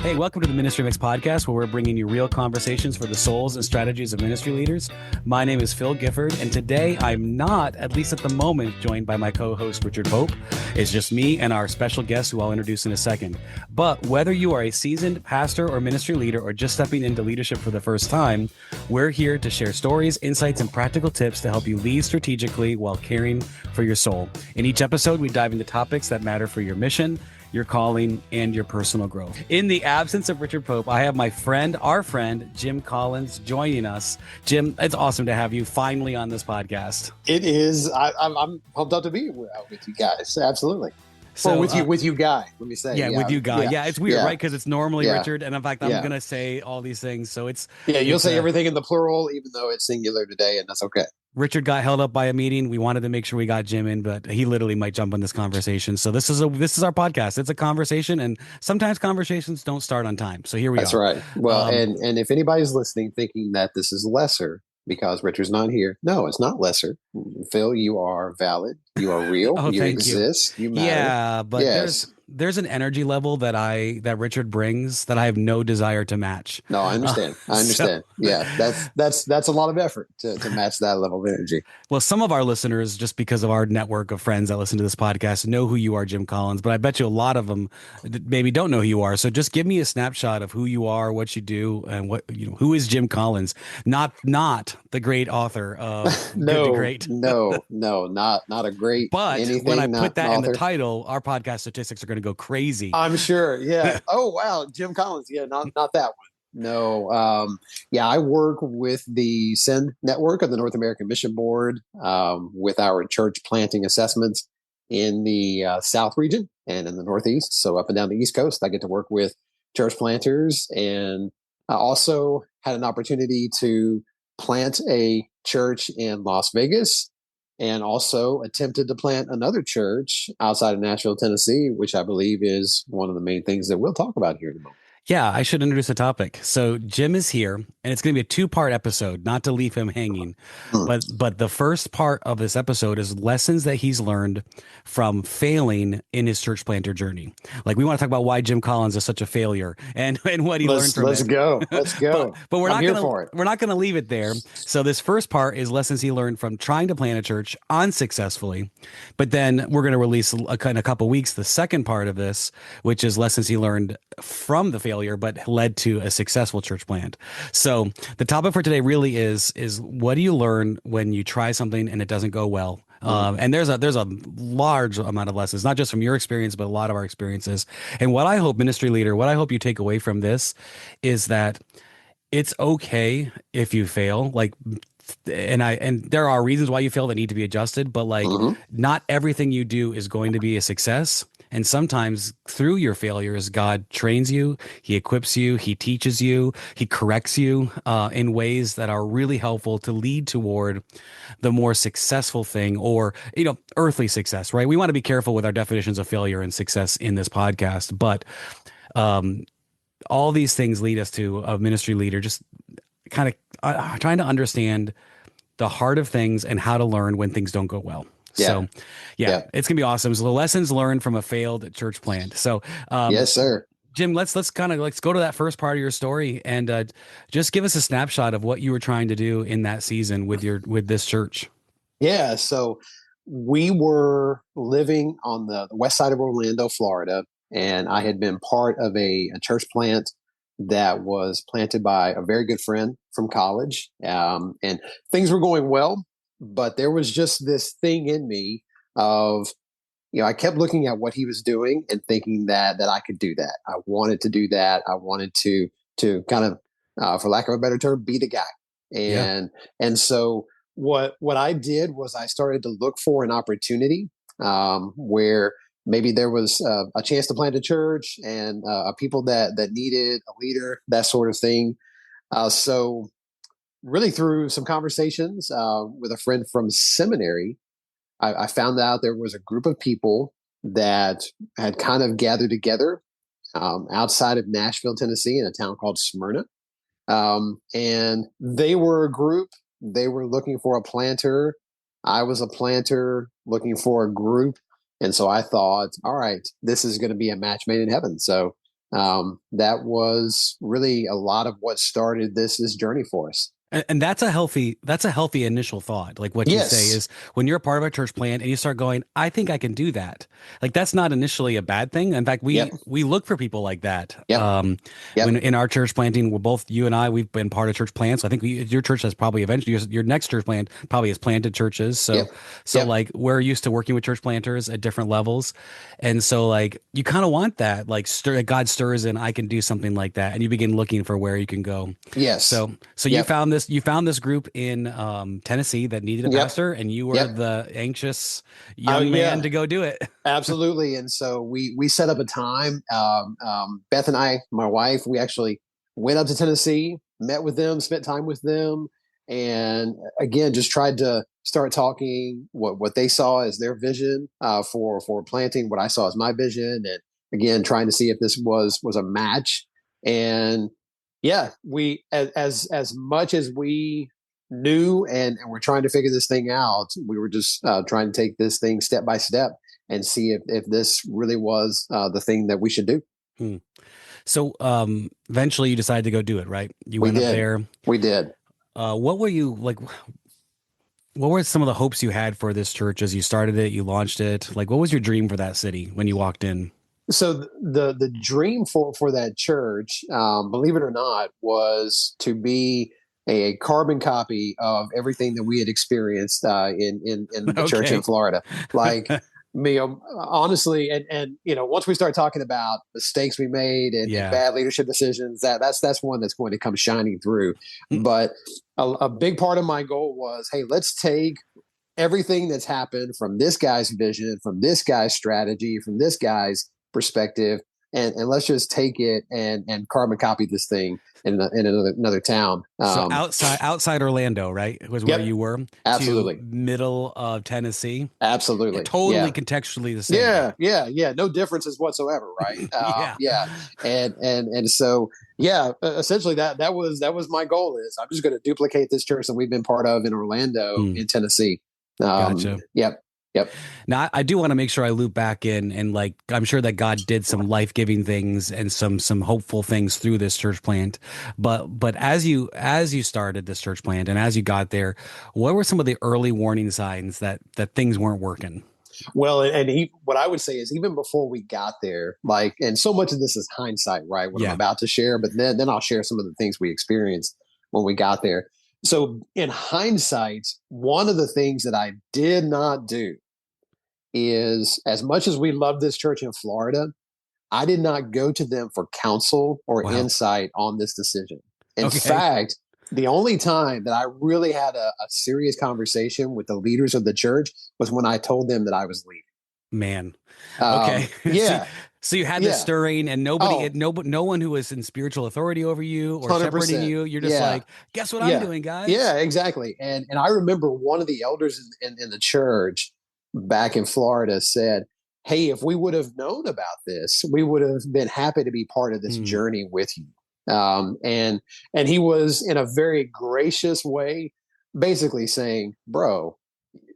Hey, welcome to the Ministry Mix podcast, where we're bringing you real conversations for the souls and strategies of ministry leaders. My name is Phil Gifford, and today I'm not, at least at the moment, joined by my co-host Richard Pope. It's just me and our special guest, who I'll introduce in a second. But whether you are a seasoned pastor or ministry leader or just stepping into leadership for the first time, we're here to share stories, insights, and practical tips to help you lead strategically while caring for your soul. In each episode, we dive into topics that matter for your mission, your calling, and your personal growth. In the absence of Richard Pope, I have our friend, Jim Collins, joining us. Jim, it's awesome to have you finally on this podcast. It is. I'm pumped up to be with you guys. Absolutely. So, with you, Guy. Let me say. Yeah, with you, Guy. Yeah, it's weird, right? Because it's normally Richard, and in fact, I'm going to say all these things. So you'll say everything in the plural, even though it's singular today, and that's okay. Richard got held up by a meeting. We wanted to make sure we got Jim in, but he literally might jump on this conversation. So this is our podcast. It's a conversation, and sometimes conversations don't start on time. So here we are. That's right. Well, and if anybody's listening thinking that this is lesser because Richard's not here, no, it's not lesser. Phil, you are valid. You are real. You exist. You matter. Yeah, but there's an energy level that Richard brings that I have no desire to match. No, I understand. I understand. That's a lot of effort to match that level of energy. Well, some of our listeners, just because of our network of friends that listen to this podcast, know who you are, Jim Collins, but I bet you a lot of them maybe don't know who you are. So just give me a snapshot of who you are, what you do, and who is Jim Collins? Not the great author of Good to Great. No, not a great. But when I put that in the title, our podcast statistics are going to go crazy. I'm sure. Yeah. Oh, wow. Jim Collins. Yeah. Not that one. No. I work with the SEND network of the North American Mission Board with our church planting assessments in the South region and in the Northeast. So up and down the East Coast, I get to work with church planters. And I also had an opportunity to plant a church in Las Vegas, and also attempted to plant another church outside of Nashville, Tennessee, which I believe is one of the main things that we'll talk about here in a moment. Yeah, I should introduce the topic. So Jim is here, and it's going to be a 2-part episode, not to leave him hanging. But the first part of this episode is lessons that he's learned from failing in his church planter journey. Like, we want to talk about why Jim Collins is such a failure and what he learned from it. Let's go. But we're not going to leave it there. So this first part is lessons he learned from trying to plant a church unsuccessfully. But then we're going to release in a couple weeks the second part of this, which is lessons he learned from the failure but led to a successful church plant. So the topic for today really is what do you learn when you try something and it doesn't go well? And there's a large amount of lessons, not just from your experience, but a lot of our experiences. And what I hope, ministry leader, what I hope you take away from this is that it's okay if you fail. And there are reasons why you fail that need to be adjusted, but not everything you do is going to be a success. And sometimes through your failures, God trains you, he equips you, he teaches you, he corrects you in ways that are really helpful to lead toward the more successful thing, or, earthly success, right? We want to be careful with our definitions of failure and success in this podcast, but all these things lead us to a ministry leader just kind of trying to understand the heart of things and how to learn when things don't go well. So, it's gonna be awesome. So the lessons learned from a failed church plant. So, yes, sir. Jim, let's go to that first part of your story and just give us a snapshot of what you were trying to do in that season with this church. Yeah. So we were living on the west side of Orlando, Florida, and I had been part of a church plant that was planted by a very good friend from college, and things were going well. But there was just this thing in me of, I kept looking at what he was doing and thinking that I could do that. I wanted to do that. I wanted to kind of, for lack of a better term, be the guy. And so what I did was I started to look for an opportunity where maybe there was a chance to plant a church and people that needed a leader, that sort of thing. So really through some conversations with a friend from seminary, I found out there was a group of people that had kind of gathered together outside of Nashville, Tennessee, in a town called Smyrna. And they were a group. They were looking for a planter. I was a planter looking for a group. And so I thought, all right, this is going to be a match made in heaven. So That was really a lot of what started this journey for us. And that's a healthy initial thought. Like what you say Yes. is when you're a part of a church plant and you start going, I think I can do that. Like that's not initially a bad thing. In fact, Yep. we look for people like that. Yep. When Yep. in our church planting, we're both you and I, we've been part of church plants. I think your church has probably eventually your next church plant probably has planted churches. Yep. So Yep. like we're used to working with church planters at different levels, and so like you kind of want that like God stirs in I can do something like that, and you begin looking for where you can go. Yes. So Yep. you found this group in Tennessee that needed a Yep. pastor, and you were Yep. the anxious young man Yeah. to go do it. Absolutely. And so we set up a time. Beth and I, my wife, we actually went up to Tennessee, met with them, spent time with them, and again, just tried to start talking what they saw as their vision for planting, what I saw as my vision, and again, trying to see if this was a match. And yeah, we as much as we knew and we're trying to figure this thing out, we were just trying to take this thing step by step and see if this really was the thing that we should do. Hmm. So eventually you decided to go do it, right? You We went up did. there. We did. What were you like? What were some of the hopes you had for this church as you started it, you launched it? Like, what was your dream for that city when you walked in? So the dream for that church, believe it or not, was to be a carbon copy of everything that we had experienced in the church in Okay. Florida. Like me, honestly, and once we start talking about mistakes we made and Yeah. bad leadership decisions, that's one that's going to come shining through. But a big part of my goal was, hey, let's take everything that's happened from this guy's vision, from this guy's strategy, from this guy's perspective, and let's just take it and carbon copy this thing in another town. So outside Orlando, right? Was where Yep, you were to absolutely, middle of Tennessee. absolutely, Totally yeah, contextually the same. yeah, yeah, yeah. No differences whatsoever, right? Yeah. Yeah, and so yeah, essentially that was my goal. Is I'm just going to duplicate this church that we've been part of in Orlando, Hmm. in Tennessee. Gotcha. Yep, yep. Now, I do want to make sure I loop back in and like I'm sure that God did some life-giving things and some hopeful things through this church plant. But as you started this church plant and as you got there, what were some of the early warning signs that things weren't working? Well, and what I would say is even before we got there, like, and so much of this is hindsight, right? What I'm Yeah. about to share, but then I'll share some of the things we experienced when we got there. So in hindsight, one of the things that I did not do is, as much as we love this church in Florida, I did not go to them for counsel or Wow. insight on this decision. In Okay. fact, the only time that I really had a serious conversation with the leaders of the church was when I told them that I was leaving. Man. Okay. so, Yeah, so you had this yeah. stirring and Oh, no one who was in spiritual authority over you or shepherding 100%. you. You're just Yeah, like, guess what I'm yeah, doing, guys? yeah, exactly. And I remember one of the elders in the church back in Florida said, "Hey, if we would have known about this, we would have been happy to be part of this Hmm. journey with you." And he was in a very gracious way, basically saying, "Bro,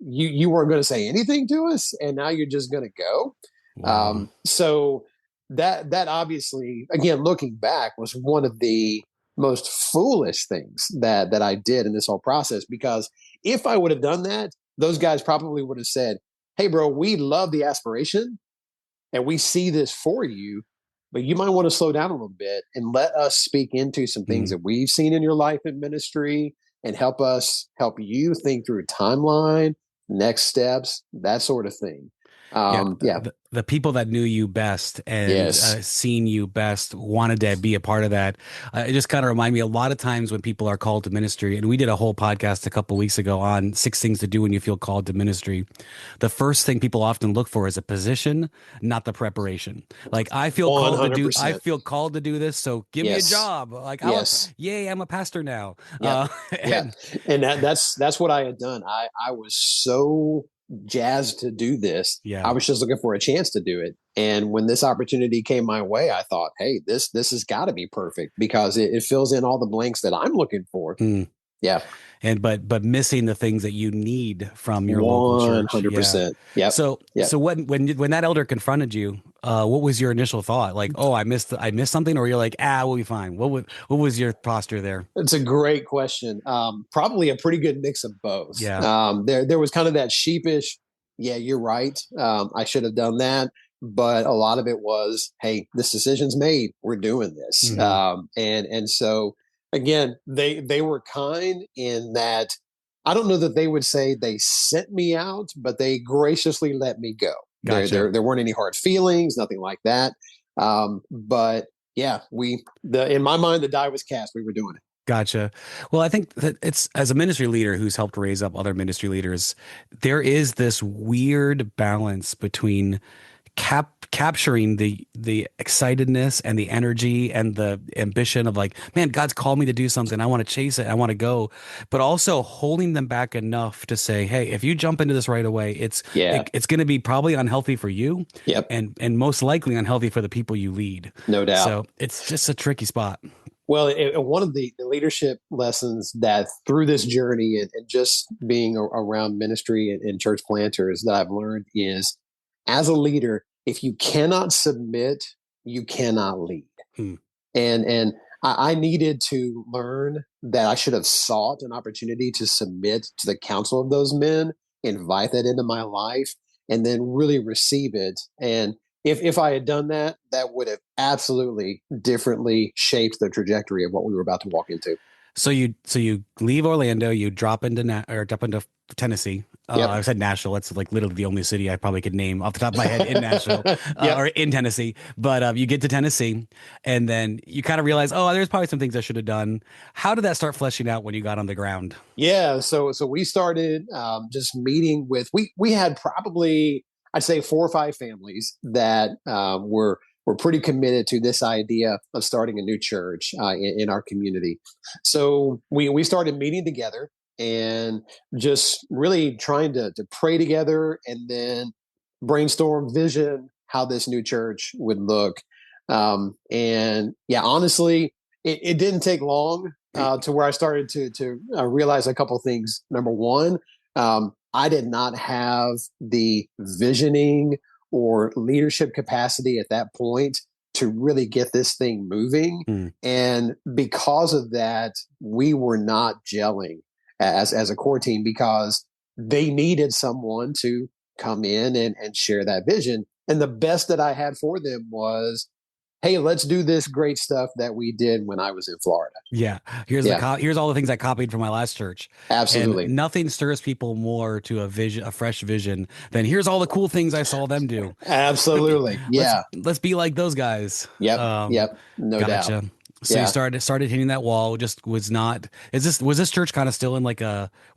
you weren't going to say anything to us, and now you're just going to go." Wow. So that obviously, again, looking back, was one of the most foolish things that I did in this whole process. Because if I would have done that, those guys probably would have said, "Hey, bro, we love the aspiration, and we see this for you, but you might want to slow down a little bit and let us speak into some things Hmm. that we've seen in your life and ministry and help us help you think through timeline, next steps, that sort of thing." Yeah, Yeah. the people that knew you best and Yes. seen you best wanted to be a part of that. It just kind of reminded me a lot of times when people are called to ministry, and we did a whole podcast a couple weeks ago on 6 things to do when you feel called to ministry. The first thing people often look for is a position, not the preparation. Like I 100%. feel called to do this, so give me a Yes. job. Like Yes. yay, I'm a pastor now. Yep. Yep. And And that's what I had done. I was so jazzed to do this. yeah. I was just looking for a chance to do it. And when this opportunity came my way, I thought, hey, this has got to be perfect because it fills in all the blanks that I'm looking for. Hmm. Yeah. And but missing the things that you need from your local church. Yeah. 100%. Yep. So Yep. so when that elder confronted you, what was your initial thought? Like, oh, I missed something, or you're like, we'll be fine. What was your posture there? It's a great question. Probably a pretty good mix of both. Yeah. There was kind of that sheepish, yeah, you're right. I should have done that. But a lot of it was, hey, this decision's made. We're doing this. Hmm. And so again, they were kind in that I don't know that they would say they sent me out, but they graciously let me go. Gotcha. There weren't any hard feelings, nothing like that. But yeah, in my mind, the die was cast. We were doing it. Gotcha. Well, I think that it's as a ministry leader who's helped raise up other ministry leaders, there is this weird balance between capturing the excitedness and the energy and the ambition of like, man, God's called me to do something. I want to chase it. I want to go, but also holding them back enough to say, hey, if you jump into this right away, Yeah. it's going to be probably unhealthy for you, Yep. and most likely unhealthy for the people you lead. No doubt. So it's just a tricky spot. Well, one of the leadership lessons that through this journey and just being around ministry and church planters that I've learned is as a leader, if you cannot submit, you cannot lead. Hmm. And I needed to learn that I should have sought an opportunity to submit to the counsel of those men, invite that into my life, and then really receive it. And if I had done that, that would have absolutely differently shaped the trajectory of what we were about to walk into. So you leave Orlando, you drop into drop into Tennessee. I Yep. said Nashville. That's like literally the only city I probably could name off the top of my head in Nashville Yep. or in Tennessee. But you get to Tennessee, and then you kind of realize, oh, there's probably some things I should have done. How did that start fleshing out when you got on the ground? Yeah. So we started just meeting with we had probably I'd say 4 or 5 families that were pretty committed to this idea of starting a new church in our community. So we started meeting together and just really trying to pray together and then brainstorm vision how this new church would look. And yeah, honestly, it didn't take long to where I started to realize a couple of things. Number one, I did not have the visioning or leadership capacity at that point to really get this thing moving. And because of that, we were not gelling as a core team because they needed someone to come in and share that vision. And the best that I had for them was, hey, let's do this great stuff that we did when I was in Florida. Yeah, here's all the things I copied from my last church. Absolutely. And nothing stirs people more to a fresh vision than here's all the cool things I saw them do. Absolutely. Yeah. Let's be like those guys. Yep. No Gotcha. doubt. So you started hitting that wall. Just was not. Was this church kind of still in like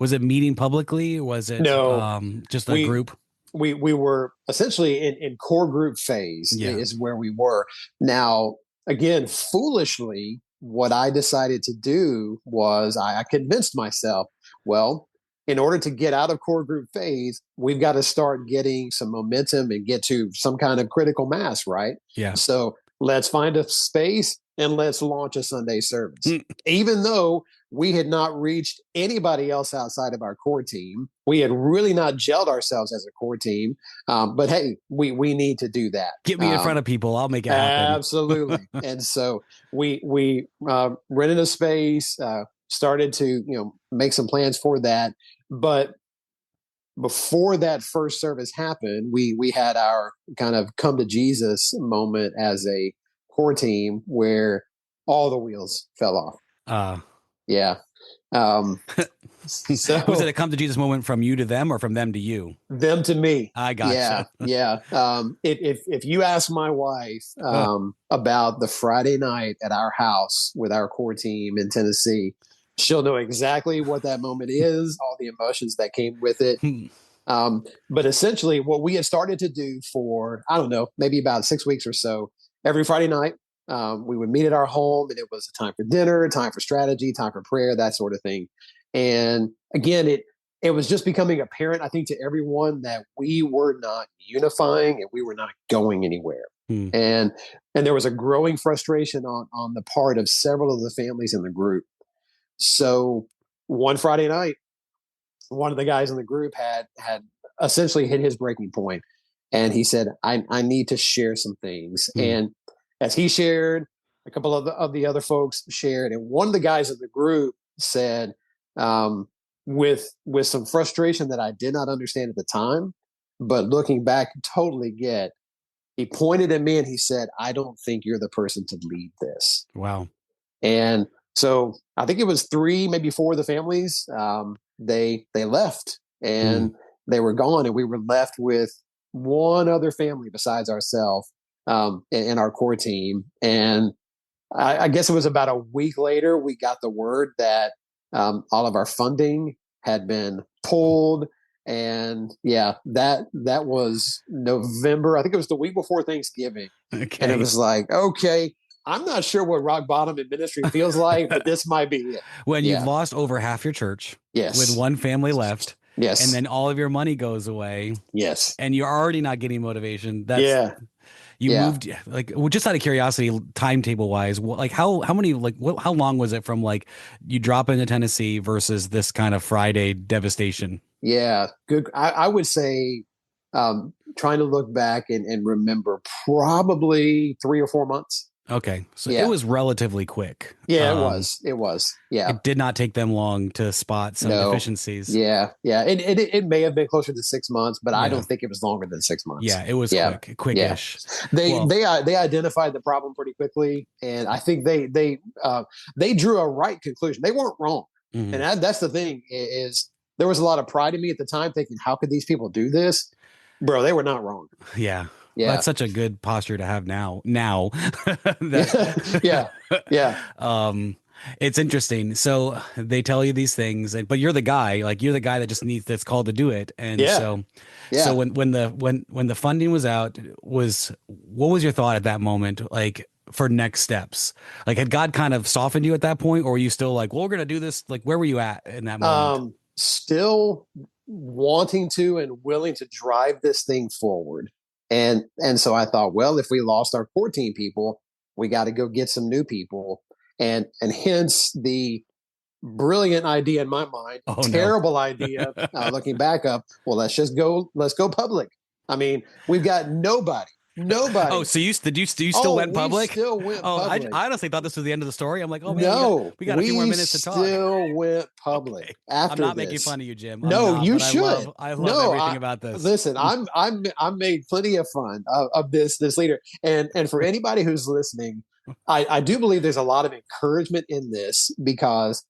was it meeting publicly? Was it no just a group? We were essentially in core group phase is where we were. Now, again, foolishly, what I decided to do was I convinced myself, well, in order to get out of core group phase, we've got to start getting some momentum and get to some kind of critical mass, right? Yeah. So let's find a space and let's launch a Sunday service. Even though we had not reached anybody else outside of our core team, we had really not gelled ourselves as a core team. But hey, we need to do that. Get me in front of people. I'll make it happen. Absolutely. And so we rented a space, started to make some plans for that. But before that first service happened, we had our kind of come to Jesus moment as a core team where all the wheels fell off. Yeah. So was it a come to Jesus moment from you to them or from them to you? Them to me. I gotcha. Yeah. If you ask my wife about the Friday night at our house with our core team in Tennessee, she'll know exactly what that moment is, all the emotions that came with it. But essentially what we had started to do for, I don't know, maybe about 6 weeks or so, every Friday night, we would meet at our home and it was a time for dinner, time for strategy, time for prayer, that sort of thing. And again, it was just becoming apparent, I think, to everyone that we were not unifying and we were not going anywhere. And there was a growing frustration on the part of several of the families in the group. So one Friday night, one of the guys in the group had essentially hit his breaking point. And he said, I need to share some things. Mm. And as he shared, a couple of the other folks shared, and one of the guys in the group said, with some frustration that I did not understand at the time, but looking back, totally get. He pointed at me and he said, "I don't think you're the person to lead this." Wow. And so I think it was three, maybe four of the families. They left and they were gone, and we were left with one other family besides ourselves in our core team. And I guess it was about a week later we got the word that all of our funding had been pulled. And yeah, that was November. I think it was the week before Thanksgiving. Okay. And it was like, okay, I'm not sure what rock bottom in ministry feels like, but this might be it. When you've lost over half your church, yes, with one family left, yes, and then all of your money goes away, yes, and you're already not getting motivation. That's you moved, like, well, just out of curiosity, timetable wise, like how many, like how long was it from like you drop into Tennessee versus this kind of Friday devastation? Yeah, good. I would say, trying to look back and remember, probably 3 or 4 months. Okay, so it was relatively quick. Yeah, it was. It was. Yeah, it did not take them long to spot some deficiencies. Yeah, yeah. It may have been closer to 6 months, but I don't think it was longer than 6 months. Yeah, it was quickish. Yeah. They identified the problem pretty quickly, and I think they drew a right conclusion. They weren't wrong, and that's the thing is. There was a lot of pride in me at the time thinking, how could these people do this? Bro, they were not wrong. Yeah. Yeah. Well, that's such a good posture to have now. Yeah. It's interesting. So they tell you these things, but you're the guy, that just that's called to do it. And so when the funding was out, what was your thought at that moment? Like, for next steps, like, had God kind of softened you at that point, or were you still like, well, we're going to do this? Like, where were you at in that moment? Still wanting to and willing to drive this thing forward. And so I thought, well, if we lost our core team people, we got to go get some new people. And hence the brilliant idea in my mind, terrible idea, looking back up, well, let's go public. I mean, we've got nobody. Oh, so you still went public? Still went public. I honestly thought this was the end of the story. I'm like, oh man, no, we got a few more minutes to talk. Still went public. Okay. After I'm not this. making fun of you, Jim. No, you should. I love everything about this. Listen, I made plenty of fun of this leader, and for anybody who's listening, I do believe there's a lot of encouragement in this because.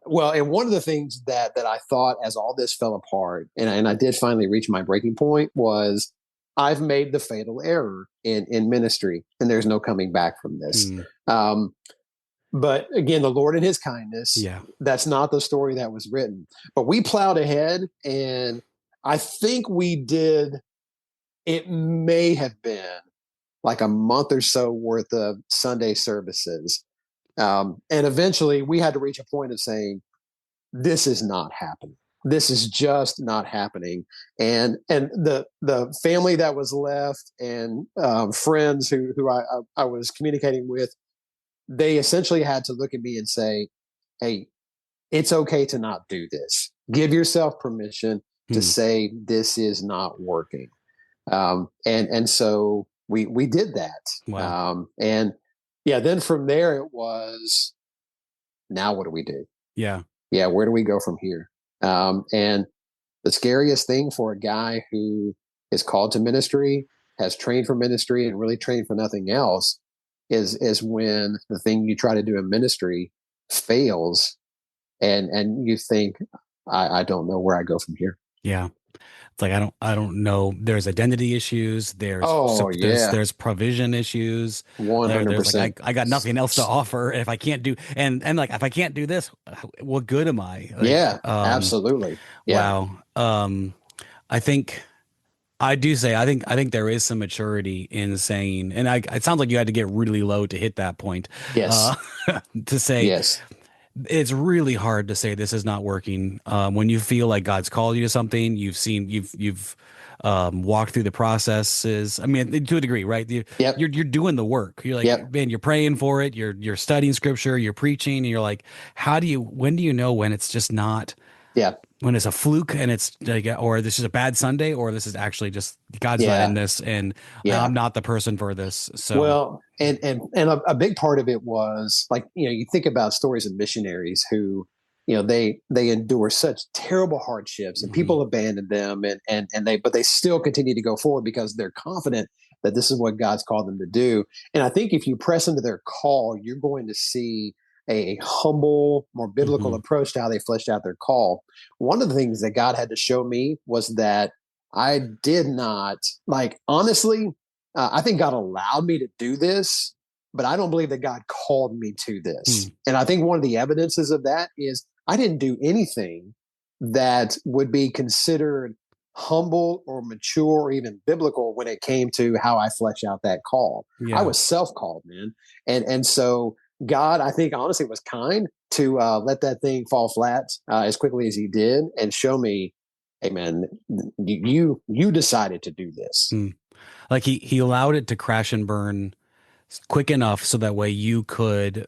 Well, and one of the things that I thought as all this fell apart, and I did finally reach my breaking point, was I've made the fatal error in ministry, and there's no coming back from this. But again, the Lord in his kindness, that's not the story that was written. But we plowed ahead, and I think we did, it may have been like a month or so worth of Sunday services. And eventually we had to reach a point of saying, this is not happening. This is just not happening. And the family that was left and friends who I was communicating with, they essentially had to look at me and say, hey, it's okay to not do this. Give yourself permission to say this is not working. And so we did that. Wow. And yeah, then from there it was, now what do we do? Yeah. Yeah. Where do we go from here? And the scariest thing for a guy who is called to ministry, has trained for ministry and really trained for nothing else is when the thing you try to do in ministry fails and you think, I don't know where I go from here. Yeah. It's like, I don't know. There's identity issues. There's provision issues. 100%. Like, I got nothing else to offer. If I can't do, and like, if I can't do this, what good am I? Like, absolutely. Yeah. Wow. I think there is some maturity in saying, and it sounds like you had to get really low to hit that point. Yes. To say, yes. It's really hard to say this is not working when you feel like God's called you to something. You've walked through the processes. I mean, to a degree, right? You're doing the work. You're like, man, you're praying for it. You're studying scripture. You're preaching. And you're like, when do you know when it's just not? Yeah. when it's a fluke and it's like, or this is a bad Sunday, or this is actually just God's not in Yeah. this, and Yeah. I'm not the person for this. So, Well, and a big part of it was like, you think about stories of missionaries who, they endure such terrible hardships and mhm. people abandon them but they still continue to go forward because they're confident that this is what God's called them to do. And I think if you press into their call, you're going to see a humble, more biblical Mhm. approach to how they fleshed out their call. One of the things that God had to show me was that I did not, like, honestly, I think God allowed me to do this, but I don't believe that God called me to Hmm. this. And I think one of the evidences of that is I didn't do anything that would be considered humble or mature or even biblical when it came to how I flesh out that call. I Yeah. was self-called, man. And so God, I think honestly was kind to let that thing fall flat as quickly as he did and show me, hey man, you decided to do this. Hmm. Like he allowed it to crash and burn quick enough so that way you could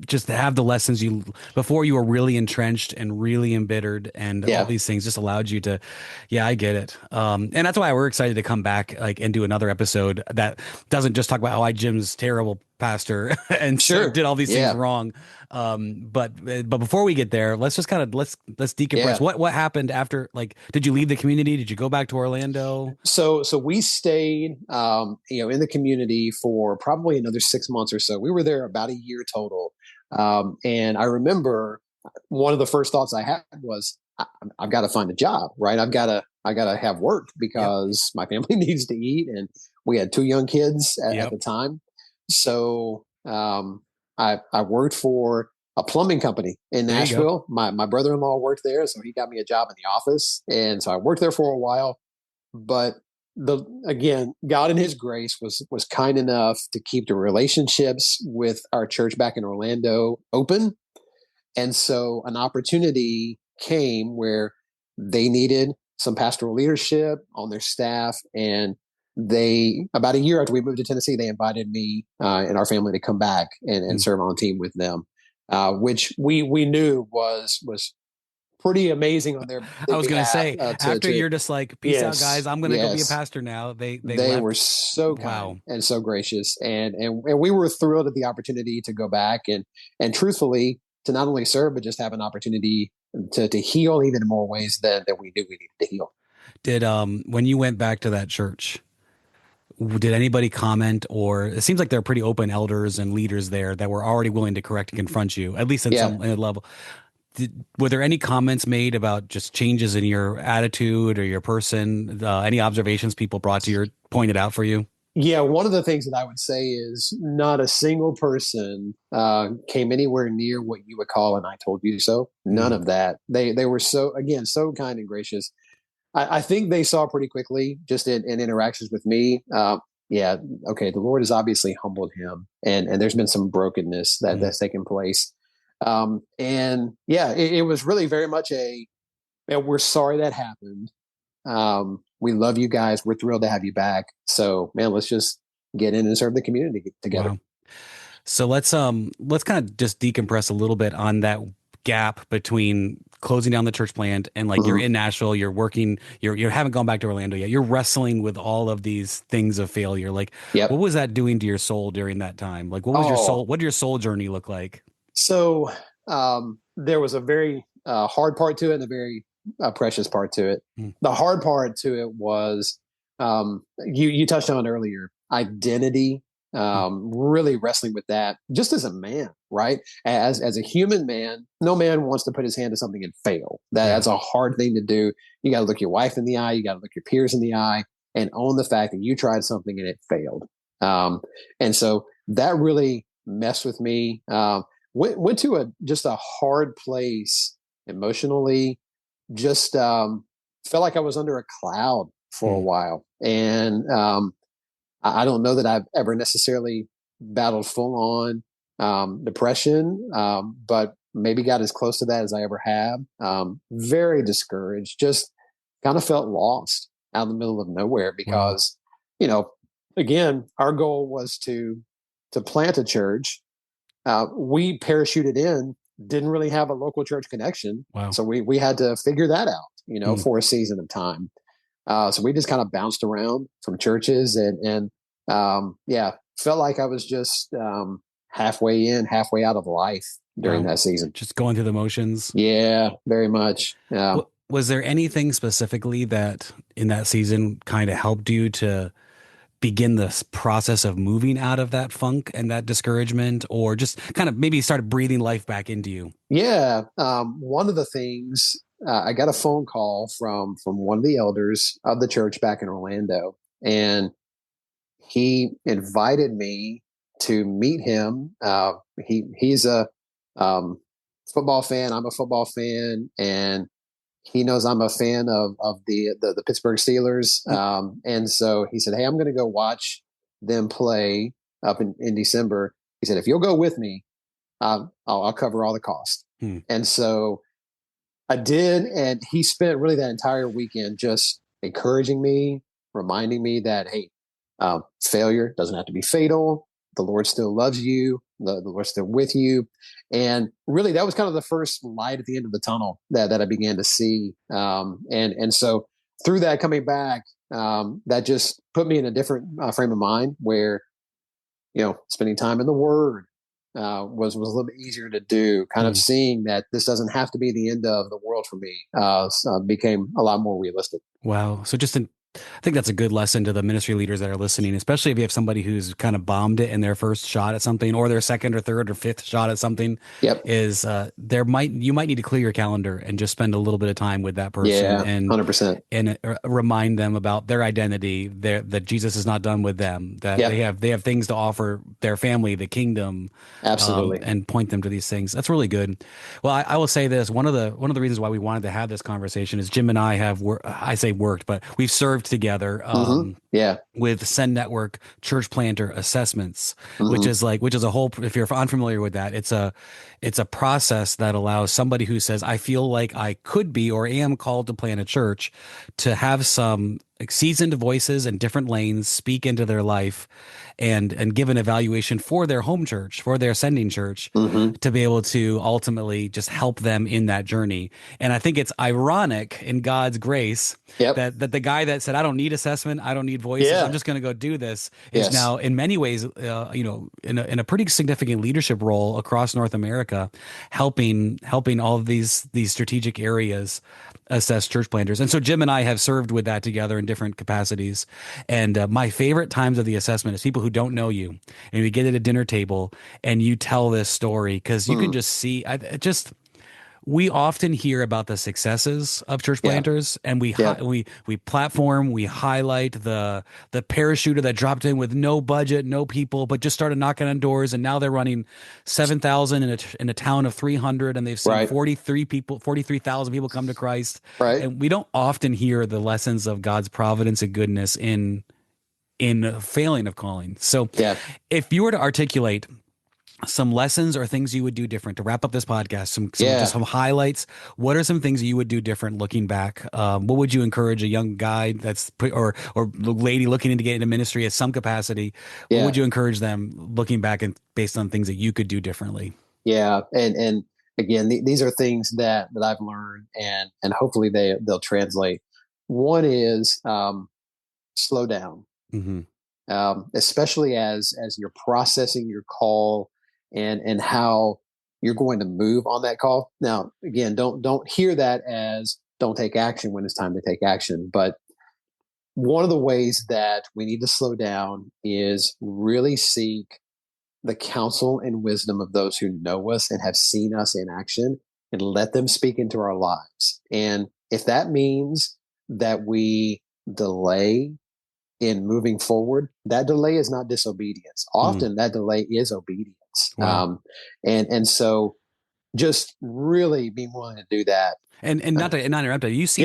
just have the lessons you before you were really entrenched and really embittered, and all Yeah. these things just allowed you to, yeah, I get it. And that's why we're excited to come back like and do another episode that doesn't just talk about how I Jim's terrible pastor and Sure. did all these things Yeah. wrong. But before we get there, let's just kind of let's decompress. Yeah. What happened after? Like, did you leave the community? Did you go back to Orlando? So we stayed, in the community for probably another 6 months or so. We were there about a year total. And I remember one of the first thoughts I had was, I've got to find a job, right? I gotta have work Yep. because my family needs to eat. And we had two young kids at Yep. the time. So, I worked for a plumbing company in There you go. Nashville. My brother-in-law worked there. So he got me a job in the office. And so I worked there for a while, but again, God in his grace was kind enough to keep the relationships with our church back in Orlando open. And so an opportunity came where they needed some pastoral leadership on their staff. And they, about a year after we moved to Tennessee, they invited me and our family to come back and Hmm. serve on team with them, which we knew was pretty amazing on I their was gonna behalf. say after you're just like, peace out, guys. Yes, I'm gonna go be a yes, pastor now. They they were left. so kind Wow. and so gracious, and we were thrilled at the opportunity to go back and truthfully to not only serve but just have an opportunity to heal even in more ways than we knew we needed to heal. Did when you went back to that church, did anybody comment, or it seems like they're pretty open elders and leaders there that were already willing to correct and confront you, at least in Yeah. some level. Were there any comments made about just changes in your attitude or your person? Any observations people brought to your pointed out for you? Yeah, one of the things that I would say is not a single person came anywhere near what you would call an "I told you so." None Mm, of that. They were so, again, so kind and gracious. I think they saw pretty quickly, just in interactions with me. Yeah, okay, the Lord has obviously humbled him, and there's been some brokenness mm. that's taken place. And yeah, it was really very much we're sorry that happened. We love you guys. We're thrilled to have you back. So, man, let's just get in and serve the community together. Wow. So let's kind of just decompress a little bit on that gap between closing down the church plant and like you're Mhm. in Nashville, you're working, you haven't gone back to Orlando yet. You're wrestling with all of these things of failure. Like, what Yep. was that doing to your soul during that time? Like, Oh, what did your soul journey look like? so there was a very hard part to it and a very precious part to it. Hmm. The hard part to it was you touched on earlier identity. Hmm. Really wrestling with that, just as a man, right? As a human man, no man wants to put his hand to something and fail. Yeah. That's a hard thing to do. You got to look your wife in the eye. You got to look your peers in the eye, and own the fact that you tried something and it failed. Um, and so that really messed with me. Went to just a hard place emotionally. Just felt like I was under a cloud for a Hmm. while, and I don't know that I've ever necessarily battled full on depression, but maybe got as close to that as I ever have. Very discouraged, just kind of felt lost out in the middle of nowhere Wow. because, you know, again, our goal was to plant a church. We parachuted in didn't really have a local church connection. Wow. So we had to figure that out, Mm. for a season of time. So we just kind of bounced around from churches and felt like I was just halfway in, halfway out of life during Wow. that season. Just going through the motions. Yeah, very much. Yeah. Was there anything specifically that in that season kind of helped you to begin this process of moving out of that funk and that discouragement, or just kind of maybe started breathing life back into you? Yeah. One of the things, I got a phone call from one of the elders of the church back in Orlando, and he invited me to meet him. He's a um, football fan. I'm a football fan, and he knows I'm a fan of the Pittsburgh Steelers. And so he said, "Hey, I'm going to go watch them play up in December." He said, "If you'll go with me, I'll cover all the cost." Hmm. And so I did, and he spent really that entire weekend just encouraging me, reminding me that, hey, failure doesn't have to be fatal. The Lord still loves you. The Lord's still with you. And really, that was kind of the first light at the end of the tunnel that I began to see. And so through that coming back, that just put me in a different frame of mind where, spending time in the Word was a little bit easier to do. Kind of seeing that this doesn't have to be the end of the world for me became a lot more realistic. Wow. So I think that's a good lesson to the ministry leaders that are listening, especially if you have somebody who's kind of bombed it in their first shot at something, or their second or third or fifth shot at something. Yep. Is you might need to clear your calendar and just spend a little bit of time with that person, Yeah, and 100%. and remind them about their identity, that Jesus is not done with them, that Yep. they have things to offer their family, the kingdom, Absolutely. and point them to these things. That's really good. Well, I will say this: one of the reasons why we wanted to have this conversation is Jim and I have worked, but we've served together. Yeah. With Send Network Church Planter Assessments, which Mm-hmm. is a whole, if you're unfamiliar with that, it's a process that allows somebody who says, I feel like I could be or am called to plant a church, to have some seasoned voices in different lanes speak into their life and give an evaluation for their home church, for their sending church, Mm-hmm. to be able to ultimately just help them in that journey. And I think it's ironic in God's grace Yep. that the guy that said, I don't need assessment, I don't need voices, Yeah. I'm just going to go do this, is Yes. now in many ways, in a pretty significant leadership role across North America, helping all of these strategic areas assess church planters. And so Jim and I have served with that together in different capacities. And my favorite times of the assessment is people who don't know you, and we get at a dinner table and you tell this story, because you can just see, we often hear about the successes of church Yeah. planters, and we Yep. we platform, we highlight the parachuter that dropped in with no budget, no people, but just started knocking on doors, and now they're running 7,000 in a town of 300, and they've seen Right. 43,000 people come to Christ. Right. And we don't often hear the lessons of God's providence and goodness in failing of calling. So, Yeah. if you were to articulate some lessons or things you would do different to wrap up this podcast, just some highlights, what are some things you would do different looking back? What would you encourage a young guy or lady looking into getting into ministry at some capacity? What would you encourage them looking back and based on things that you could do differently? Yeah. And again, these are things that I've learned, and hopefully they'll translate. One is slow down. Mm-hmm. Especially as you're processing your call and how you're going to move on that call. Now, again, don't hear that as don't take action when it's time to take action. But one of the ways that we need to slow down is really seek the counsel and wisdom of those who know us and have seen us in action, and let them speak into our lives. And if that means that we delay in moving forward, that delay is not disobedience. Often that delay is obedience. Wow. And so just really be willing to do that. And not interrupt you. You see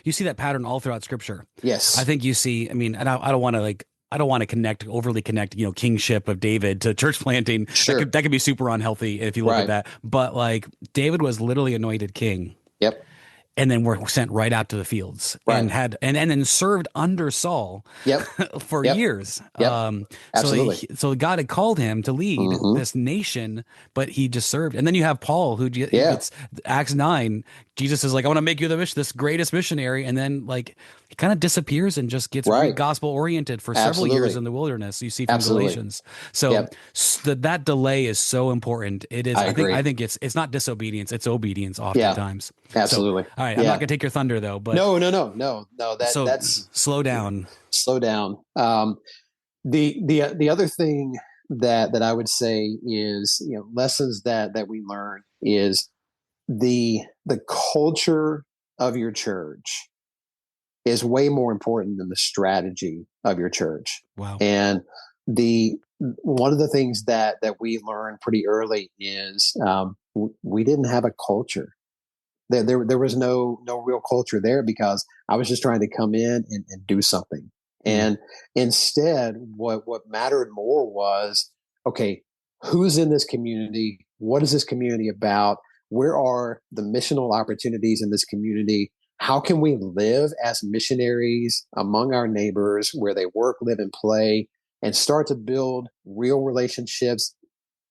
you see that pattern all throughout Scripture. Yes. I think you see. I mean, and I don't want to overly connect, kingship of David to church planting. Sure. That could be super unhealthy if you look at that. But like, David was literally anointed king. Yep. and then were sent right out to the fields and then served under Saul Yep. for Yep. years. Yep. Absolutely. So God had called him to lead this nation, but he just served. And then you have Paul, who gets Acts 9. Jesus is like, I want to make you this greatest missionary. And then like he kind of disappears and just gets really gospel oriented for several years in the wilderness. You see from Galatians. So that delay is so important. It is. I think it's not disobedience. It's obedience oftentimes. Yeah, absolutely. So, all right. I'm not going to take your thunder though, but no. That's slow down. Slow down. The other thing that I would say is, lessons that we learn is the culture of your church is way more important than the strategy of your church. Wow. And one of the things that we learned pretty early is we didn't have a culture. There was no real culture there because I was just trying to come in and do something. And instead, what mattered more was, okay, who's in this community? What is this community about? Where are the missional opportunities in this community? How can we live as missionaries among our neighbors where they work, live, and play, and start to build real relationships,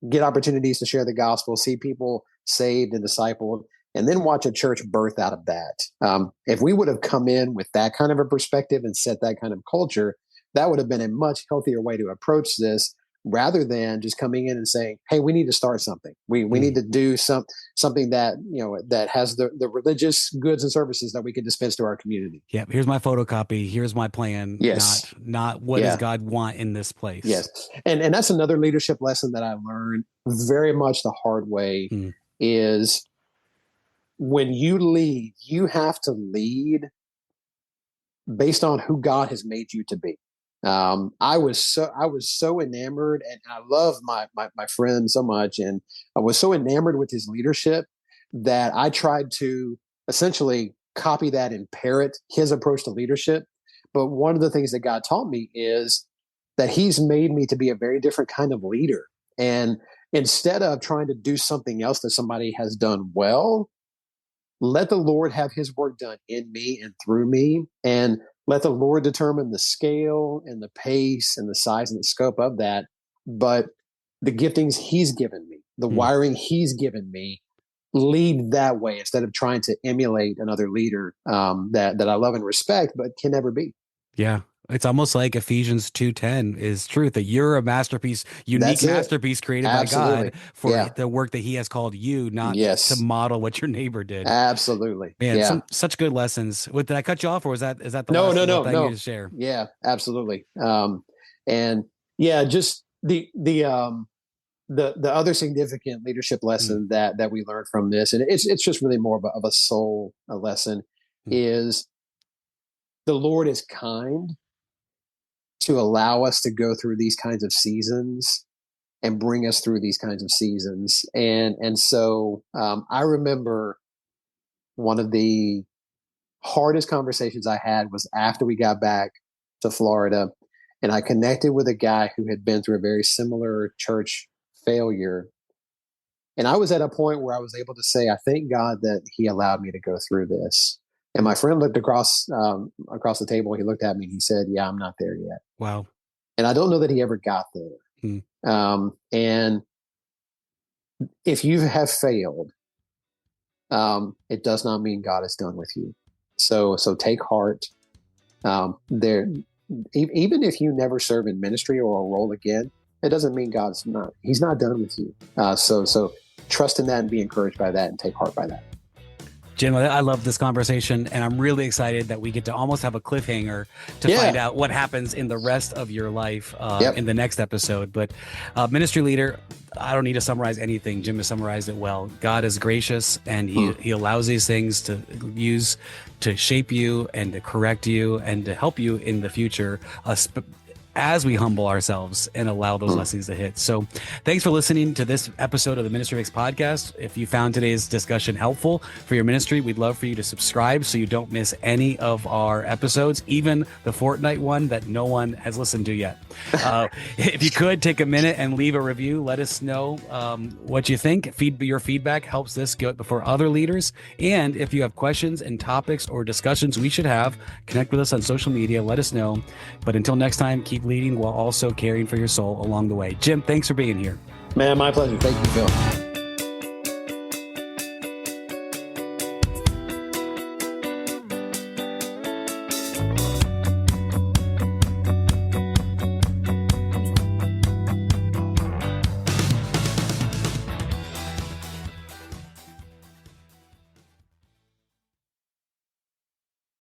get opportunities to share the gospel, see people saved and discipled, and then watch a church birth out of that. If we would have come in with that kind of a perspective and set that kind of culture, that would have been a much healthier way to approach this, rather than just coming in and saying, hey, we need to start something. We need to do something that, that has the religious goods and services that we can dispense to our community. Yeah. Here's my photocopy. Here's my plan. Yes. Not what does God want in this place? Yes. And that's another leadership lesson that I learned very much the hard way is when you lead, you have to lead based on who God has made you to be. I was so enamored, and I love my friend so much, and I was so enamored with his leadership that I tried to essentially copy that and parrot his approach to leadership. But one of the things that God taught me is that he's made me to be a very different kind of leader. And instead of trying to do something else that somebody has done well, let the Lord have his work done in me and through me, and let the Lord determine the scale and the pace and the size and the scope of that. But the giftings he's given me, the wiring he's given me, lead that way instead of trying to emulate another leader that I love and respect, but can never be. Yeah. It's almost like Ephesians 2:10 is truth, that you're a masterpiece, unique masterpiece created by God for the work that he has called you, not to model what your neighbor did. Absolutely. Man, such good lessons. Did I cut you off, or is that the last thing you need to share? Yeah, absolutely. And just the other significant leadership lesson that we learned from this, and it's just really more of a soul lesson, is the Lord is kind to allow us to go through these kinds of seasons and bring us through these kinds of seasons. And so I remember one of the hardest conversations I had was after we got back to Florida, and I connected with a guy who had been through a very similar church failure. And I was at a point where I was able to say, I thank God that he allowed me to go through this. And my friend looked across the table. He looked at me and he said, yeah, I'm not there yet. Wow. And I don't know that he ever got there. And if you have failed, it does not mean God is done with you. So take heart. Even if you never serve in ministry or a role again, it doesn't mean he's not done with you. So trust in that and be encouraged by that and take heart by that. Jim, I love this conversation, and I'm really excited that we get to almost have a cliffhanger to find out what happens in the rest of your life in the next episode. But ministry leader, I don't need to summarize anything. Jim has summarized it well. God is gracious, and he allows these things to use to shape you and to correct you and to help you in the future. as we humble ourselves and allow those blessings to hit. So thanks for listening to this episode of the Ministry Mix podcast. If you found today's discussion helpful for your ministry, we'd love for you to subscribe so you don't miss any of our episodes, even the Fortnite one that no one has listened to yet. If you could take a minute and leave a review, let us know what you think. Your feedback helps this go before other leaders. And if you have questions and topics or discussions we should have, connect with us on social media. Let us know. But until next time, keep leading while also caring for your soul along the way. Jim, thanks for being here. Man, my pleasure. Thank you, Phil.